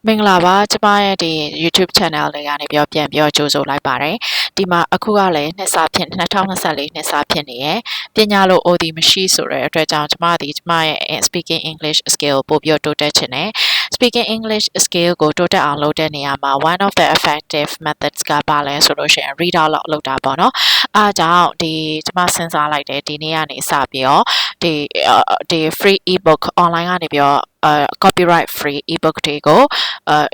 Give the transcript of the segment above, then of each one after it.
မင်္ဂလာပါကျမရဲ့ဒီ YouTube channel လေးကနေပြန်ကြိုဆိုလိုက်ပါတယ်ဒီမှာအခုကလည်းနှစ်စဖြစ်2024နှစ်စဖြစ်နေရယ်ပညာလို့ OD မရှိဆိုတဲ့အတွက်ကြောင့်ကျမရဲ့ speaking English skill ပို့ပြီးတိုးတက်ချင်တယ် speaking English skill ကိုတိုးတက်အောင်လုပ်တဲ့နေရာမှာ one of the effective methods ကပါလဲဆိုလို့ရှိရင် read out လုပ်တာပေါ့နော်အားကြောင့်ဒီကျမစဉ်းစားလိုက်တယ်ဒီနေ့ကနေစပြီးတော့ဒီ free ebook online ကနေပြီးတော့copyright free ebook တွေကို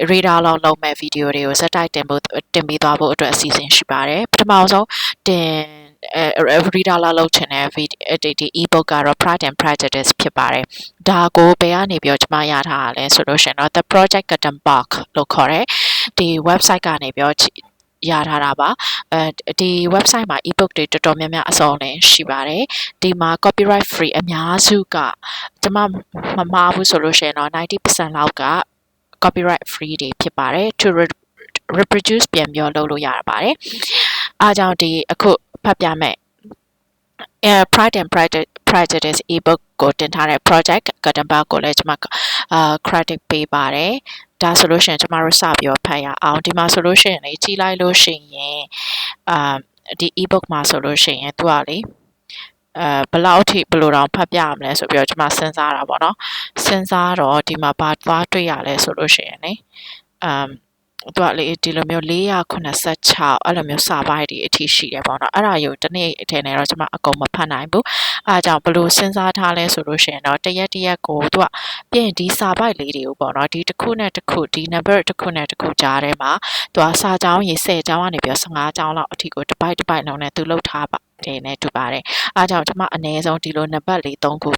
read out လုပ်မဲ့ video တွေကိုစက်တိုက်တင်ပြီးသွားဖို့အတွက်အစီအစဉ်ရှိပါတယ်ပထမဆုံးread out လုပ်ချင်တဲ့ဒီ ebook ကတော့ Pride and Prejudice ဖြစ်ပါတယ်ဒါကိုဘယ်ကနေပြီးတော့ကျွန်မရထားတာလဲဆိုလို့ရှိရင်တော့ The Project Gutenberg လို့ခေါ်တဲ့ဒီ website ကနေပြီးတော့ရထားတာပါဒီ website မှာ ebook တွေတော်တော်များများအစုံလင်ရှိပါတယ်ဒီမှာ copyright free အများစုကကျွန်မမမှားဘူးဆိုလို့ရှိရင်တော့90% လောက်က copyright free တွေဖြစ်ပါတယ် to reproduce ပြန်ပြောလုပ်လို့ရပါတယ်အားကြောင့်ဒီအခုဖတ်ပြမယ်Pride and Prejudice ebook ကိုတင်ထားတဲ့ project Gutenberg ကိုလည်းကျွန်မcredit ပေးပါတယ်ဒါဆိုလို့ရှိရင်ကျွန်တော်တို့စပြီးတော့ဖတ်ရအောင်ဒီမှာဆိုလို့ရှိရင်လေကြီးလိုက်လို့ရှိရင်ဒီ ebook မှာဆိုလို့ရှိရင်သူကလေဘယ်လောက်ထိဘယ်လိုတောင်ဖတ်ပြရမလဲဆိုပြီးတော့ကျွန်မစဉ်းစားတာပေါ့နော်စဉ်းစားတော့ဒီမှာဘာသွားတွေ့ရလဲဆိုလို့ရှိရင်လေသူကလေဒီလိုမျိုး486အဲ့လိုမျိုးစာပိုက်တွေအထိရှိတယ်ပေါ့နော်အဲ့ဒါယူတနေ့အထည်နဲ့တော့ကျွန်မအကုန်မဖတ်နိုင်ဘူးအားကြောင့်ဘယ်လိုစဉ်းစားထားလဲဆိုလို့ရှိရင်တော့တရက်ကိုသူကပြင်ဒီစာပိုက်လေးတွေကိုပေါ့နော်ဒီတစ်ခုနဲ့တစ်ခုဒီ number တစ်ခုနဲ့တစ်ခုကြားထဲမှာသူကစာကြောင်းရေ10ကြောင်းကနေပြီး15ကြောင်းလောက်အထိကိုတစ်ပိုက်လုံးနဲ့သူလှုပ်ထားပါတယ်နဲ့တူပါတယ်အားကြောင့်ကျွန်မအနည်းဆုံးဒီလိုနံပါတ်လေး3ခု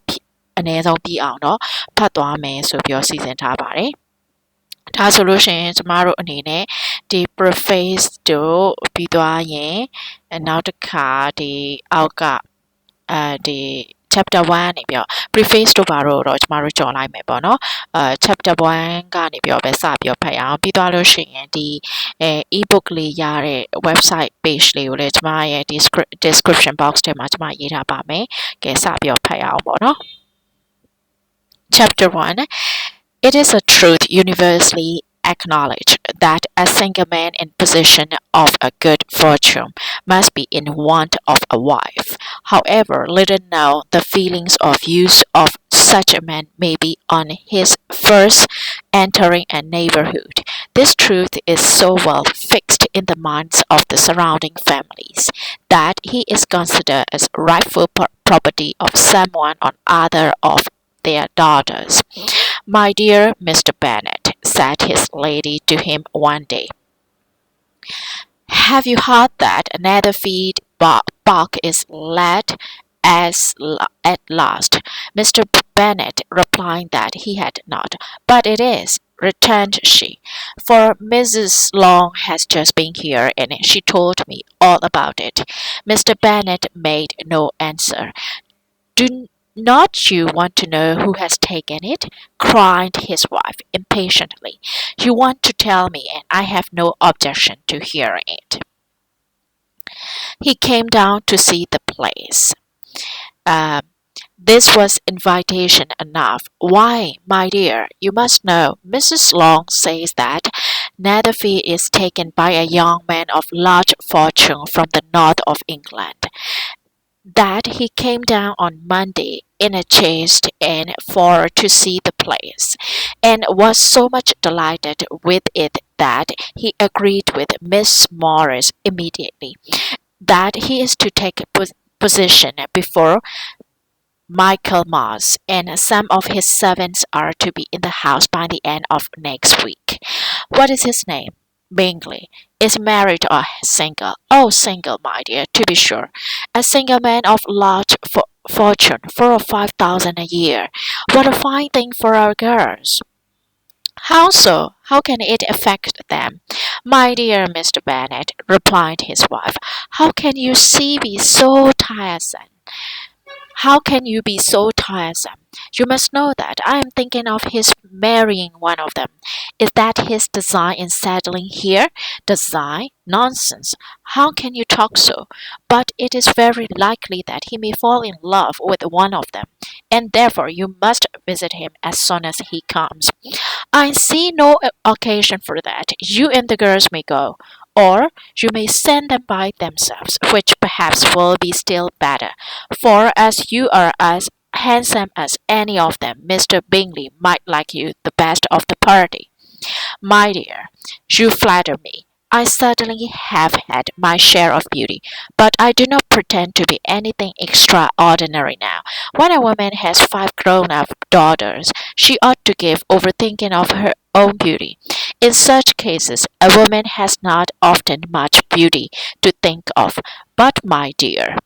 အနည်းဆုံးပြီးအောင်တော့ဖတ်သွားမယ်ဆိုပြီးတော့စီစဉ်ထားပါတယ်ဒါဆိုလို့ရှိရင်ကျမတို့အနေနဲ့ဒီ preface တို့ပြီးသွားရင်နောက်တစ်ခါဒီအောက်ကဒီ chapter 1နေပြီးတော့ preface တို့ဘာလို့တော့ကျမတို့ကြော်လိုက်မယ်ပေါ့နော်chapter 1ကနေပြီးတော့ပဲစပြီးတော့ဖတ်ရအောင်ပြီးသွားလို့ရှိရင်ဒီebook လေးရတဲ့ website page လေးကိုလည်းကျမရဲ့ဒီ description box ထဲမှာကျမရေးထားပါမယ်ကဲစပြီးတော့ဖတ်ရအောင်ပေါ့နော် chapter 1 It is a truth universally acknowledged that a single man in possession of a good fortune must be in want of a wife. However little known the feelings of use of such a man may be on his first entering a neighborhood. This truth is so well fixed in the minds of the surrounding families that he is considered as rightful property of someone or other of their daughters. My dear Mr. Bennet, said his lady to him one day, have you heard that Netherfield Park is let at last? Mr. Bennet replied that he had not. But it is, returned she, for Mrs. Long has just been here and she told me all about it. Mr. Bennet made no answer. Do not you want to know who has taken it? Cried his wife impatiently. You want to tell me, and I have no objection to hearing it. He came down to see the place. This was invitation enough. Why, my dear, you must know, Mrs. Long says that Netherfield is taken by a young man of large fortune from the north of England. That he came down on Monday in a chaise and for to see the place, and was so much delighted with it that he agreed with Miss Morris immediately that he is to take position before Michaelmas, and some of his servants are to be in the house by the end of next week. What is his name? Bingley. Is married or single? Oh, single, my dear, to be sure. A single man of large fortune, 4 or 5,000 a year. What a fine thing for our girls! How so? How can it affect them? My dear Mr. Bennet, replied his wife, how can you be so tiresome? How can you be so tiresome? You must know that I am thinking of his marrying one of them. Is that his design in settling here? Design? Nonsense. How can you talk so? But it is very likely that he may fall in love with one of them, and therefore you must visit him as soon as he comes. I see no occasion for that. You and the girls may go, or you may send them by themselves, which perhaps will be still better, for as you are as handsome as any of them, Mr. Bingley might like you the best of the party. My dear, you flatter me. I certainly have had my share of beauty, but I do not pretend to be anything extraordinary now. When a woman has 5 grown-up daughters, she ought to give over thinking of her own beauty. In such cases, a woman has not often much beauty to think of. But, my dear,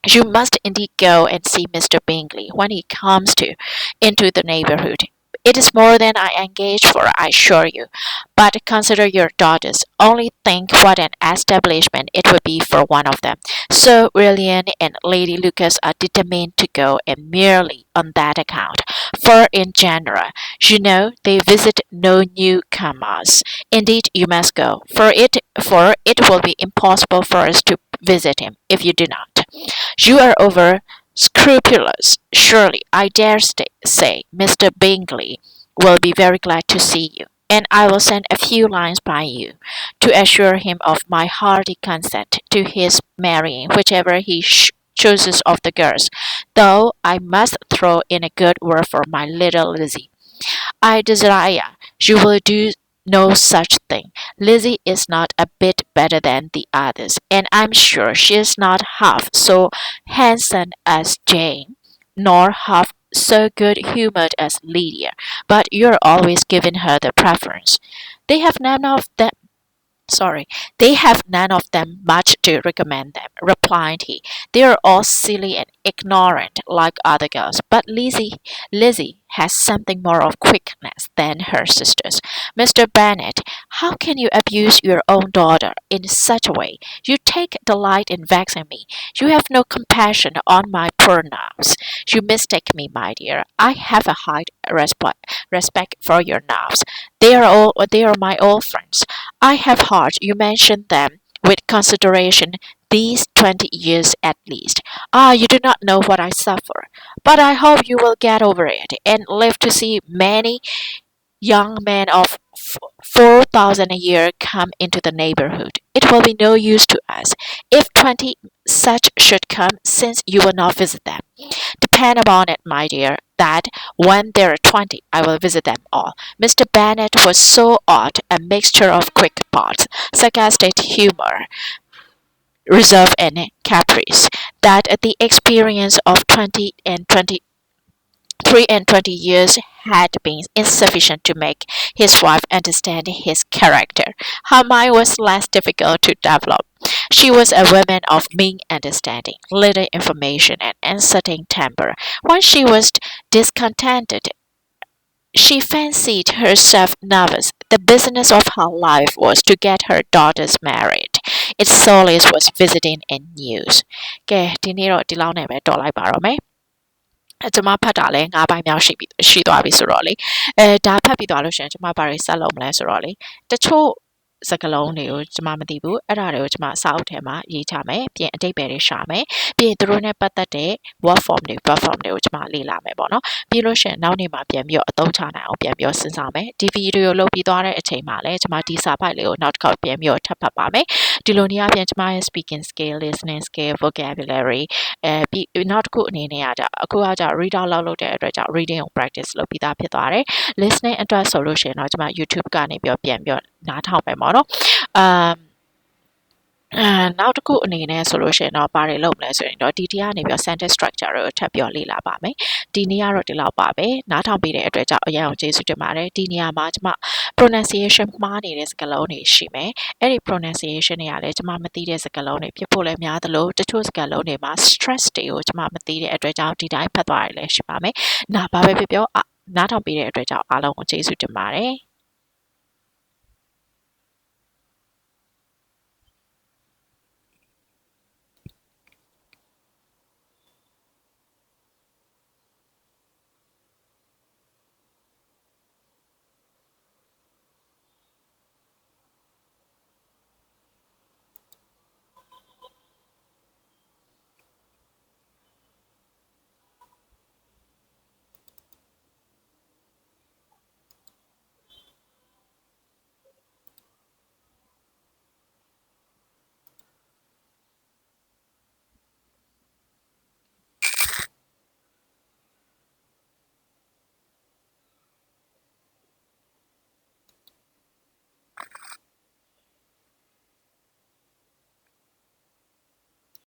you must indeed go and see Mr. Bingley when he comes into the neighborhood. It is more than I engage for, I assure you. But consider your daughters. Only think what an establishment it would be for one of them. So Lilian and Lady Lucas are determined to go, and merely on that account. For in general, you know, they visit no newcomers. Indeed, you must go, for it will be impossible for us to visit him if you do not. You are over scrupulous. Surely, I dare say, Mr. Bingley will be very glad to see you, and I will send a few lines by you to assure him of my hearty consent to his marrying whichever he chooses of the girls, though I must throw in a good word for my little Lizzie. I desire you will do no such thing. Lizzie is not a bit better than the others, and I'm sure she is not half so handsome as Jane, nor half so good-humored as Lydia, but you're always giving her the preference. They have none of them they have none of them much to recommend them, replied he. They are all silly and ignorant like other girls, but Lizzie has something more of quickness than her sisters. Mr. Bennet, how can you abuse your own daughter in such a way? You take delight in vexing me. You have no compassion on my poor nerves. You mistake me, my dear. I have a high respect for your nerves. They are my old friends. I have heard you mention them with consideration these 20 years at least. Ah, you do not know what I suffer. But I hope you will get over it, and live to see many young men of 4,000 a year come into the neighborhood. It will be no use to us if 20 such should come, since you will not visit them. Depend upon it, my dear, that when there are 20, I will visit them all. Mr. Bennet was so odd, a mixture of quick parts, sarcastic humor, reserve, and caprice, that the experience of 3 and 20 years had been insufficient to make his wife understand his character. Her mind was less difficult to develop. She was a woman of mean understanding, little information, and uncertain temper. When she was discontented, she fancied herself nervous. The business of her life was to get her daughters married. Its solace was visiting and news. ကဲဒီနေ့တော့ဒီလောက်နဲ့ပဲတော်လိုက်ပါတော့မယ်ကျွန်မဖတ်တာလဲ9ပိုင်းမြောက်ရှိသွားပြီဆိုတော့လေဒါဖတ်ပြီးသွားလို့ရှိရင်ကျွန်မဘာတွေဆက်လုပ်မလဲဆိုတော့လေတချို့စကားလုံးတွေကိုကျွန်မမသိဘူးအဲ့ဒါတွေကိုကျွန်မစာအုပ်ထဲမှာရေးချမယ်ပြင်အတိတ်ပဲတွေရှာမယ်ပြင်သူတို့နဲ့ပတ်သက်တဲ့ word form တွေ verb form တွေကိုကျွန်မလေ့လာမယ်ပေါ့နော်ပြီးလို့ရှိရင်နောက်နေ့မှာပြန်ပြီးတော့အသုံးချနိုင်အောင်ပြန်ပြီးတော့စဉ်းစားမယ်ဒီဗီဒီယိုလုပ်ပြီးသွားတဲ့အချိန်မှာလည်းကျွန်မဒီစာဖိုက်လေးကိုနောက်တစ်ခေါက်ပြန်ပြီးတော့ထပ်ဖတ်ပါမယ်ဒီလိုနေရာပြန်ကျွန်မရဲ့ speaking skill listening skill vocabulary ပြီးနောက်တစ်ခုအနေနဲ့အခုကreader လုပ်တဲ့အတွက်ကြောင့် reading ကို practice လုပ်ပြီးသားဖြစ်သွားတယ် listening အတွက်ဆိုလို့ရှိရင်တော့ကျွန်မ YouTube ကနေပြီးတော့ပြန်ပြီးတော့နားထောင်မယ်ပေါ့နော်နောက်တစ်ခုအနေနဲ့ဆိုလို့ရှိရင်တော့ဘာတွေလုပ်မလဲဆိုရင်တော့ဒီတရားနေပြီး sentence structure ကိုထပ်ပြီးလေ့လာပါမယ်ဒီနေ့ကတော့ဒီလောက်ပါပဲနားထောင်ပြီးတဲ့အတွက်ကြောင့်အရင်အောင်ကျေးဇူးတင်ပါတယ်ဒီနေရာမှာကျွန်မ pronunciation မှားနေတဲ့စကားလုံးတွေရှိမယ်အဲ့ဒီ pronunciation တွေကလည်းကျွန်မမသိတဲ့စကားလုံးတွေဖြစ်ဖို့လည်းများသလိုတချို့စကားလုံးတွေမှာ stress တွေကိုကျွန်မမသိတဲ့အတွက်ကြောင့်ဒီတိုင်းဖတ်သွားရလည်းရှိပါမယ်ဘာပဲပြောနားထောင်ပြီးတဲ့အတွက်ကြောင့်အားလုံးကိုကျေးဇူးတင်ပါတယ်